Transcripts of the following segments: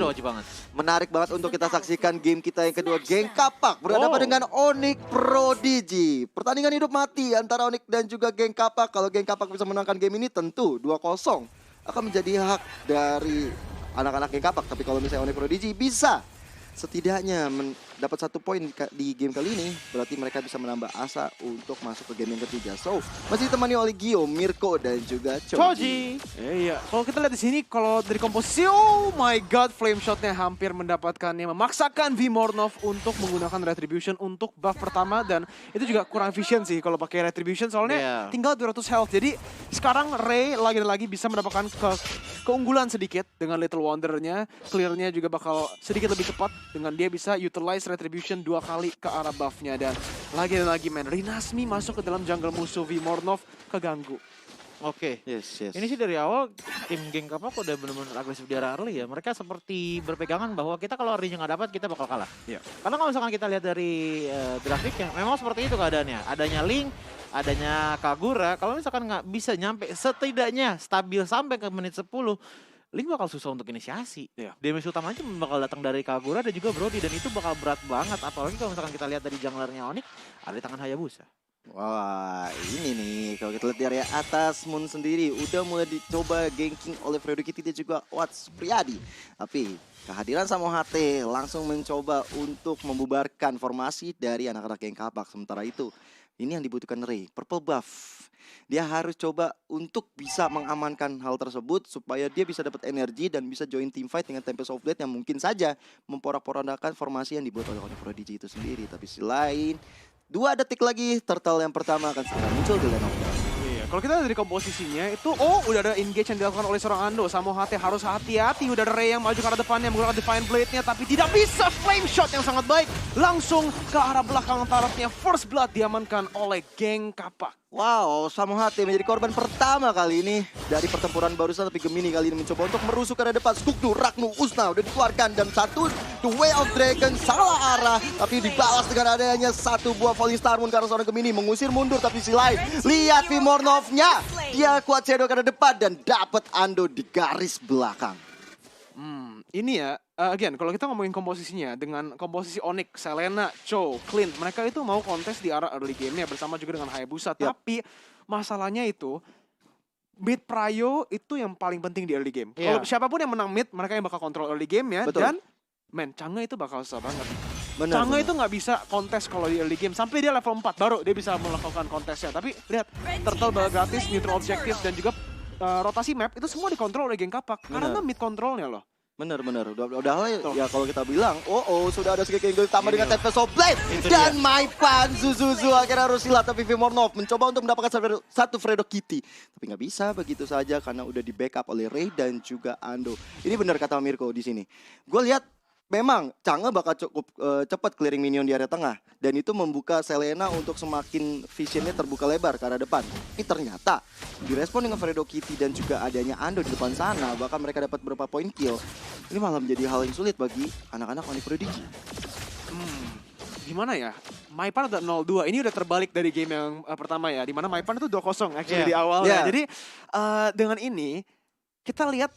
wajib banget. Menarik banget untuk kita saksikan game kita yang kedua. Geng Kapak berhadapan dengan Onyx Prodigy. Pertandingan hidup mati antara Onyx dan juga Geng Kapak. Kalau Geng Kapak bisa menangkan game ini tentu 2-0 akan menjadi hak dari anak-anak Geng Kapak. Tapi kalau misalnya Onyx Prodigy bisa setidaknya dapat 1 poin di game kali ini, berarti mereka bisa menambah asa untuk masuk ke game yang ketiga. So, masih ditemani oleh Gio, Mirko, dan juga Choji. Iya, kalau kita lihat di sini, kalau dari komposisi, oh my god, flame shotnya hampir mendapatkannya, memaksakan Vmornov untuk menggunakan retribution untuk buff pertama, dan itu juga kurang efisien sih kalau pakai retribution, soalnya tinggal 200 health. Jadi sekarang Ray lagi-lagi bisa mendapatkan keunggulan sedikit dengan Little Wonder-nya, clear-nya juga bakal sedikit lebih cepat dengan dia bisa utilize retribution 2 kali ke arah buff-nya, dan lagi men, Rinasmi masuk ke dalam jungle musuh, Vmornov keganggu. Oke. Yes. Ini sih dari awal tim Geng Kapak udah benar-benar agresif di area early ya. Mereka seperti berpegangan bahwa kita kalau early-nya nggak dapat kita bakal kalah. Iya. Karena kalau misalkan kita lihat dari grafiknya, memang seperti itu keadaannya. Adanya Link, adanya Kagura, kalau misalkan nggak bisa nyampe setidaknya stabil sampai ke menit 10, Link bakal susah untuk inisiasi. Iya. Damage utamanya bakal datang dari Kagura dan juga Brody, dan itu bakal berat banget. Apalagi kalau misalkan kita lihat dari junglernya Onyx, ada di tangan Hayabusa. Wah, ini nih kalau kita lihat di area atas, Moon sendiri udah mulai dicoba ganking oleh Fredo Kitty dan juga Watts Priadi. Tapi kehadiran Samo HT langsung mencoba untuk membubarkan formasi dari anak-anak Geng Kapak. Sementara itu, ini yang dibutuhkan Ray, purple buff. Dia harus coba untuk bisa mengamankan hal tersebut supaya dia bisa dapat energi dan bisa join team fight dengan Tempest of Blade yang mungkin saja memporak-porandakan formasi yang dibuat oleh Onyx Prodigy itu sendiri. Tapi selain 2 detik lagi, turtle yang pertama akan segera muncul di lane of Blast. Iya, kalau kita dari komposisinya itu, udah ada engage yang dilakukan oleh seorang Ando. Samo HT harus hati-hati, udah ada Ray yang maju ke arah depannya menggunakan Divine Blade-nya, tapi tidak bisa. Flame shot yang sangat baik langsung ke arah belakang tarafnya. First blood diamankan oleh Geng Kapak. Wow, Samo HT menjadi korban pertama kali ini dari pertempuran barusan, tapi Gemini kali ini mencoba untuk merusuh ke arah depan. Skugdu, Ragnu, Usna udah dikeluarkan dan satu The Way of Dragon salah arah, tapi dibalas dengan adanya 1 buah Falling Star Moon karena seorang Gemini mengusir mundur. Tapi si lain, lihat Vmornovnya, dia kuat shadow ke arah depan dan dapat Ando di garis belakang. Ini ya, again, kalau kita ngomongin komposisinya dengan komposisi Onyx, Selena, Cho, Clint, mereka itu mau kontes di arah early game-nya bersama juga dengan Hayabusa. Tapi masalahnya itu, mid prio itu yang paling penting di early game. Kalau siapapun yang menang mid, mereka yang bakal kontrol early game-nya. Dan, Chang'e itu bakal susah banget. Chang'e itu nggak bisa kontes kalau di early game. Sampai dia level 4, baru dia bisa melakukan kontesnya. Tapi lihat, turtle ball gratis, neutral objective, dan juga rotasi map, itu semua dikontrol oleh Geng Kapak. Karena mid controlnya loh. Bener. Udah ya kalau kita bilang, sudah ada sedikit angle tambah dengan Tempest of Blade. Dan Maipan, Zuzuzu akhirnya harus silat. Tapi Vmornov mencoba untuk mendapatkan satu Fredo Kitty. Tapi nggak bisa begitu saja karena udah di backup oleh Ray dan juga Ando. Ini benar kata Mirko di sini. Gue lihat memang Chang'e bakal cukup cepat clearing minion di area tengah. Dan itu membuka Selena untuk semakin visionnya terbuka lebar ke arah depan. Tapi ternyata direspon dengan Fredo Kitty dan juga adanya Ando di depan sana. Bahkan mereka dapat beberapa poin kill. Ini malah menjadi hal yang sulit bagi anak-anak Onyx Prodigy. Gimana ya? Maipan udah 0-2. Ini udah terbalik dari game yang pertama ya. Dimana Maipan itu 2-0 actually di awalnya. Jadi dengan ini kita lihat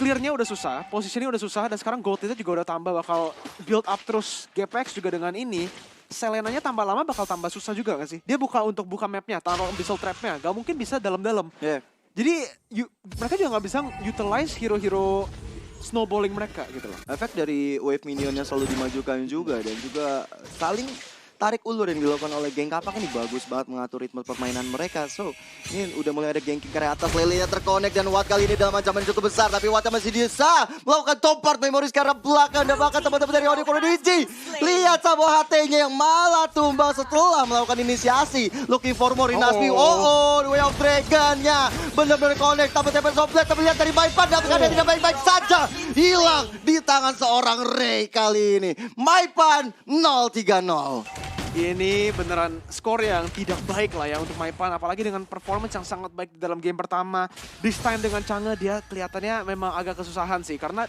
clear-nya udah susah, posisinya udah susah, dan sekarang gold itu juga udah tambah, bakal build up terus. GPX juga dengan ini, Selenanya tambah lama bakal tambah susah juga gak sih? Dia untuk buka mapnya, taruh Abyssal Trap-nya, gak mungkin bisa dalam-dalam. Jadi mereka juga gak bisa utilize hero-hero snowballing mereka gitu loh. Efek dari wave minionnya selalu dimajukan juga, dan juga saling tarik ulur yang dilakukan oleh Geng Kapak ini bagus banget mengatur ritme permainan mereka. So, ini udah mulai ada ganking ke atas, Lele terkonek dan Watt kali ini dalam ancaman cukup besar. Tapi Watt masih bisa melakukan top part memories karena belakang dan bahkan teman-teman dari Onyx Prodigy. Lihat Samo HT-nya yang malah tumbang setelah melakukan inisiasi. Looking for more Rinasmi. The Way of Dragon-nya benar-benar connect. Tapi Tempest of Blade, tapi lihat dari Maipan, dapatkan tidak baik-baik saja. Hilang di tangan seorang Ray kali ini. Maipan 0-3-0. Ini beneran skor yang tidak baik lah ya untuk Maipan, apalagi dengan performance yang sangat baik di dalam game pertama. This time dengan Chang'e dia kelihatannya memang agak kesusahan sih, karena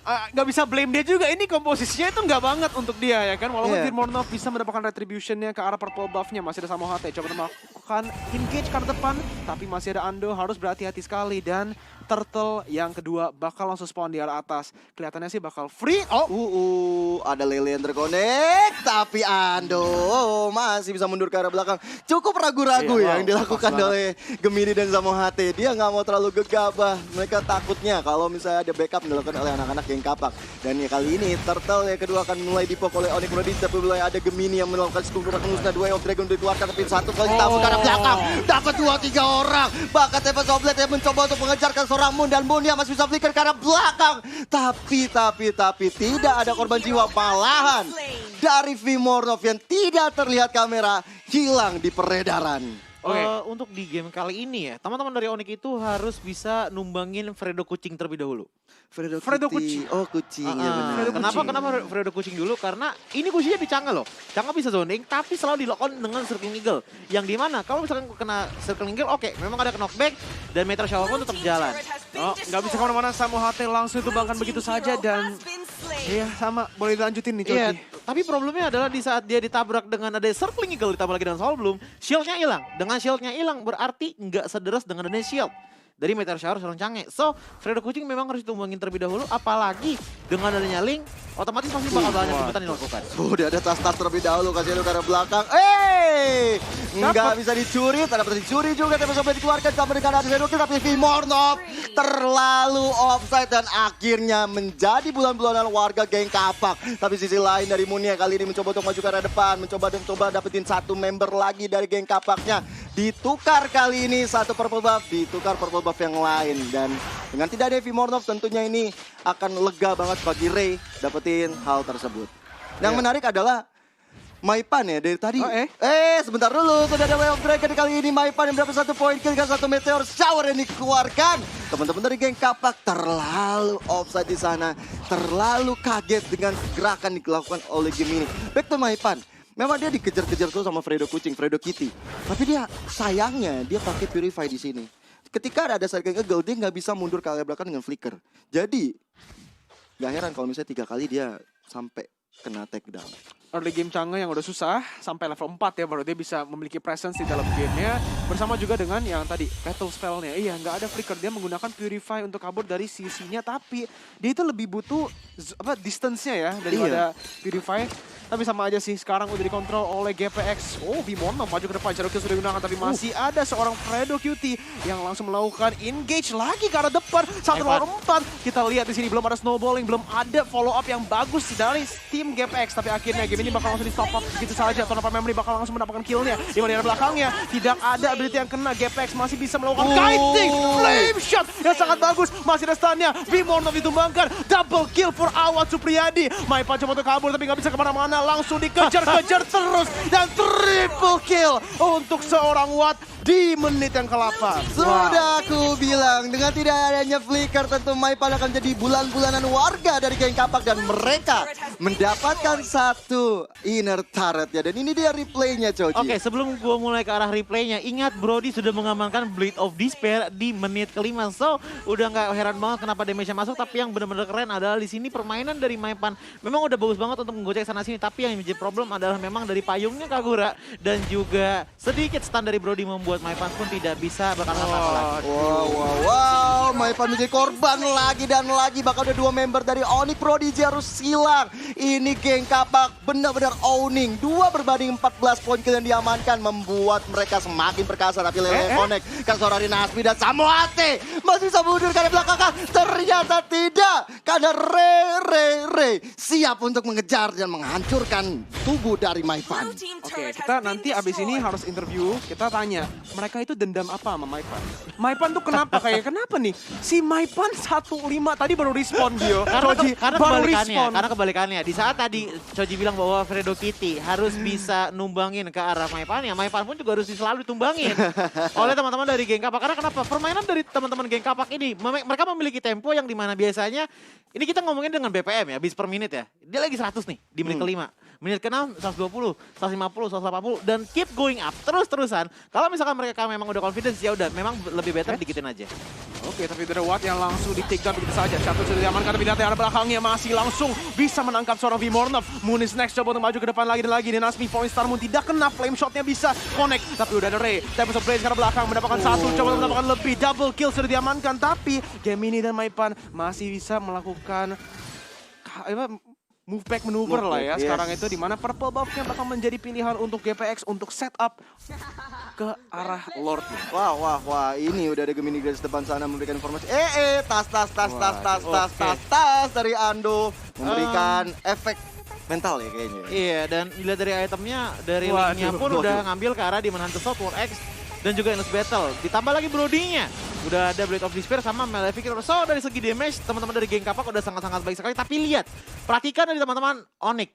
nggak bisa blame dia juga. Ini komposisinya itu nggak banget untuk dia ya kan. Walaupun Vmornov bisa mendapatkan retributionnya ke arah purple buff-nya, masih ada Samo HT coba melakukan engage ke arah depan, tapi masih ada Ando, harus berhati-hati sekali. Dan turtle yang kedua bakal langsung spawn di arah atas. Kelihatannya sih bakal free. Ada Lele yang terkonek, tapi Ando masih bisa mundur ke arah belakang. Cukup ragu-ragu Iya, yang dilakukan pas oleh Gemini dan Zamo HT. Dia nggak mau terlalu gegabah. Mereka takutnya kalau misalnya ada backup dilakukan oleh anak-anak geng kapak. Dan ya kali ini Turtle yang kedua akan mulai dipok oleh Onyx Prodigy, tapi mulai ada Gemini yang melakukan skup musnah. Dua of Dragon dikeluarkan, tapi satu kali tabur ke arah belakang. Dapat 2-3 orang. Bahkan Teva Soblet yang mencoba untuk mengejarkan seorang Moon, dan Moon yang masih bisa flicker ke arah belakang. Tapi tidak ada korban jiwa. Malahan dari Vimornov yang tidak terlihat kamera hilang di peredaran. Untuk di game kali ini ya, teman-teman dari Onyx itu harus bisa numbangin Fredo Kucing terlebih dahulu. Fredo Kucing. Oh, Kucing. Ya benar. Kenapa Fredo Kucing dulu? Karena ini kucingnya di Chang'e loh. Chang'e bisa zoning, tapi selalu di-lock-on dengan Circling Eagle. Yang dimana kalau misalkan kena Circling Eagle, oke, memang ada knockback dan Meteor Shower pun tetap jalan. Nggak bisa kemana-mana, Zamo HT langsung ditumbangkan begitu saja dan iya sama, boleh dilanjutin nih Coci. Iya, tapi problemnya adalah di saat dia ditabrak dengan ada Circling Eagle ditambah lagi dengan Soul Bloom, shieldnya hilang. Dengan shieldnya hilang berarti nggak sederas dengan adanya shield dari Meteor Shower seorang Chang'e. So, Fredo Kucing memang harus ditumbangin terlebih dahulu, apalagi dengan adanya Link, otomatis pasti bakal banyak kejutan dilakukan. Udah ada tas-tas terlebih dahulu, kasih lu ke arah belakang. Nggak bisa dicuri, tidak bisa dicuri juga, tapi sampai dikeluarkan sama dengan ada Fredo Kucing, tapi Vimornov terlalu offside dan akhirnya menjadi bulan-bulanan warga geng kapak. Tapi sisi lain dari Munia kali ini mencoba untuk maju ke arah depan, mencoba dapetin satu member lagi dari geng kapaknya. Ditukar kali ini satu purple buff, ditukar purple buff yang lain. Dan dengan tidak ada Vimornov tentunya ini akan lega banget bagi Ray dapetin hal tersebut. Yang menarik adalah Maipan ya dari tadi. Sebentar dulu, sudah ada Way of Dragon kali ini. Maipan yang mendapat 1 poin kill dengan 1 Meteor Shower yang dikeluarkan. Teman-teman dari geng kapak terlalu offside di sana, terlalu kaget dengan gerakan dilakukan oleh Gemini. Back to Maipan. Memang dia dikejar-kejar tuh sama Fredo Kucing, Fredo Kitty. Tapi dia sayangnya dia pakai Purify di sini. Ketika ada Circling Eagle, dia nggak bisa mundur ke arah belakang dengan flicker. Jadi nggak heran kalau misalnya 3 kali dia sampai kena takedown. Early game Chang'e yang udah susah, sampai level 4 ya baru dia bisa memiliki presence di dalam gamenya. Bersama juga dengan yang tadi, battle spellnya. Iya, nggak ada flicker, dia menggunakan Purify untuk kabur dari sisinya. Tapi dia itu lebih butuh distance-nya ya daripada Purify. Tapi sama aja sih, sekarang udah dikontrol oleh GPX. Vimornov maju ke depan, Cherokee sudah digunakan. Tapi masih ada seorang Fredo Cutie yang langsung melakukan engage lagi ke arah depan. 1 lawan 4. Kita lihat di sini belum ada snowballing, belum ada follow up yang bagus dari tim GPX. Tapi akhirnya game ini bakal langsung di stop up gitu saja. Tornado Memory bakal langsung mendapatkan killnya. Di mana belakangnya tidak ada ability yang kena. GPX masih bisa melakukan kiting, flame shot yang sangat bagus. Masih ada stunnya. Vimornov ditumbangkan. Double kill for Awad Supriyadi. Maipan coba untuk kabur tapi nggak bisa kemana-mana. Langsung dikejar-kejar terus dan triple kill untuk seorang Watt di menit yang ke-8. Sudah aku bilang, dengan tidak adanya flicker tentu Maipan akan jadi bulan-bulanan warga dari geng kapak dan mereka mendapatkan 1 inner turret ya. Dan ini dia replaynya, Coci. Oke, sebelum gua mulai ke arah replaynya, ingat Brody sudah mengamankan Blade of Despair di menit ke-5. So, udah nggak heran banget kenapa damage-nya masuk, tapi yang benar-benar keren adalah di sini permainan dari Maipan memang udah bagus banget untuk menggocek sana sini, tapi yang menjadi problem adalah memang dari payungnya Kagura dan juga sedikit stun dari Brody membuat Maipan pun tidak bisa bakal apa-apa. Wow, Maipan menjadi korban lagi dan lagi. Bakal ada 2 member dari Onyx Prodigy harus hilang. Ini geng kapak benar-benar owning. 2 berbanding 14 poin kill yang diamankan membuat mereka semakin perkasa. Tapi Lele connect ke seorang Nasmi dan Zamo HT masih bisa mundur karena belakang. Ternyata tidak, karena Ray siap untuk mengejar dan menghancurkan tubuh dari Maipan. Oke, kita nanti abis ini harus interview, kita tanya, mereka itu dendam apa sama Maipan? Maipan tuh kenapa kenapa nih? Si Maipan 15 tadi baru respon dia. Karena kebalikannya. Di saat tadi Choji bilang bahwa Fredo Kitty harus bisa numbangin ke arah Maipan, ya Maipan pun juga harus selalu ditumbangin oleh teman-teman dari geng kapak. Karena kenapa? Permainan dari teman-teman geng kapak ini, mereka memiliki tempo yang dimana biasanya, ini kita ngomongin dengan BPM ya, bis per menit ya. Dia lagi 100 nih di menit ke-5. Menit ke-6 120, 150, 180 dan keep going up terus-terusan. Kalau misalkan misalkan mereka memang udah confidence, ya udah memang lebih better dikitin aja. Oke, tapi The Watt yang langsung di take down begitu saja. Satu sudah diamankan, tapi lihat yang belakangnya masih langsung bisa menangkap seorang Vimornov. Moon is next, coba untuk maju ke depan lagi dan lagi. Dan Nasmi Falling Star Moon tidak kena, flame shotnya bisa connect. Tapi udah ada Ray, Tempest of Blaze karena belakang mendapatkan satu, coba untuk mendapatkan lebih. Double kill sudah diamankan, tapi Gemini dan Maipan masih bisa melakukan move back maneuver lah ya. Yes. Sekarang itu dimana purple buff-nya bakal menjadi pilihan untuk GPX untuk setup ke arah Lord. Wah, ini udah ada Gemini Grace depan sana memberikan informasi. Tas dari Ando memberikan efek mental ya kayaknya. Iya, dan dilihat dari itemnya, dari Waduh, linknya pun udah ngambil ke arah Demon Hunter Sword, War X, dan juga Endless Battle. Ditambah lagi Brody-nya. Udah ada Blade of Despair sama Malefic. So dari segi damage, teman-teman dari geng Kapak udah sangat-sangat baik sekali. Tapi lihat, perhatikan dari teman-teman Onyx.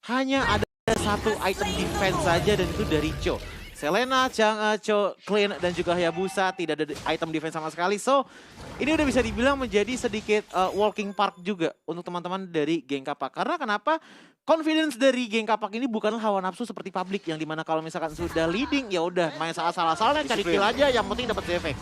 Hanya ada satu item defense saja dan itu dari Cho. Selena, Chang'e, Cho, Clean, dan juga Hayabusa tidak ada item defense sama sekali. So, ini udah bisa dibilang menjadi sedikit walking park juga untuk teman-teman dari geng Kapak. Karena kenapa? Confidence dari geng Kapak ini bukanlah hawa nafsu seperti publik yang dimana kalau misalkan sudah leading ya udah main asal-asalan cari kill aja yang penting dapat efek.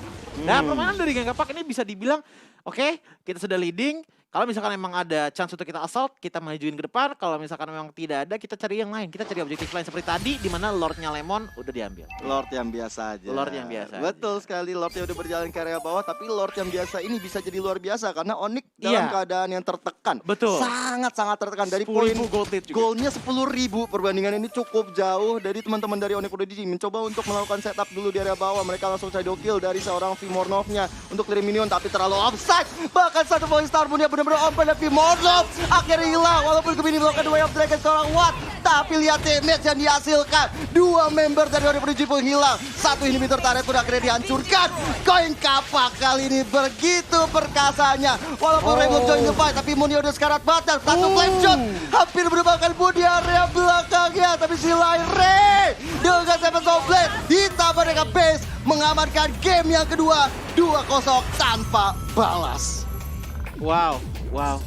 Nah, permainan dari geng Kapak ini bisa dibilang oke, kita sudah leading. Kalau misalkan memang ada chance untuk kita assault, kita majuin ke depan. Kalau misalkan memang tidak ada, kita cari yang lain. Kita cari objektif lain seperti tadi di mana Lordnya Lemon udah diambil. Lord yang biasa aja. Lord yang biasa Betul sekali, Lord yang udah berjalan ke area bawah, tapi Lord yang biasa ini bisa jadi luar biasa karena Onyx dalam Iya. keadaan yang tertekan. Betul. Sangat-sangat tertekan dari 10.000 poin gold lead juga. golnya 10.000. Perbandingan ini cukup jauh dari teman-teman dari Onyx Prodigy mencoba untuk melakukan setup dulu di area bawah. Mereka langsung shadow kill dari seorang Vimornovnya untuk clear minion tapi terlalu offside. Bahkan satu poin star pun dia benar-benar open dan Vimornov akhirnya hilang walaupun Gemini melakukan Way of Dragon seorang Watt. Tapi lihat damage yang dihasilkan. Dua member dari Onyx Prodigy pun hilang. Satu inhibitor turret pun akhirnya dihancurkan. Koin Kapak kali ini begitu perkasanya. Walaupun Ray belum join the fight tapi Moon udah sekarat batas. Satu flame shot hampir merupakan Moon di area belakangnya. Tapi si Ray dengan Tempest of Blade ditambah dengan base mengamankan game yang kedua 2-0 tanpa balas. Wow.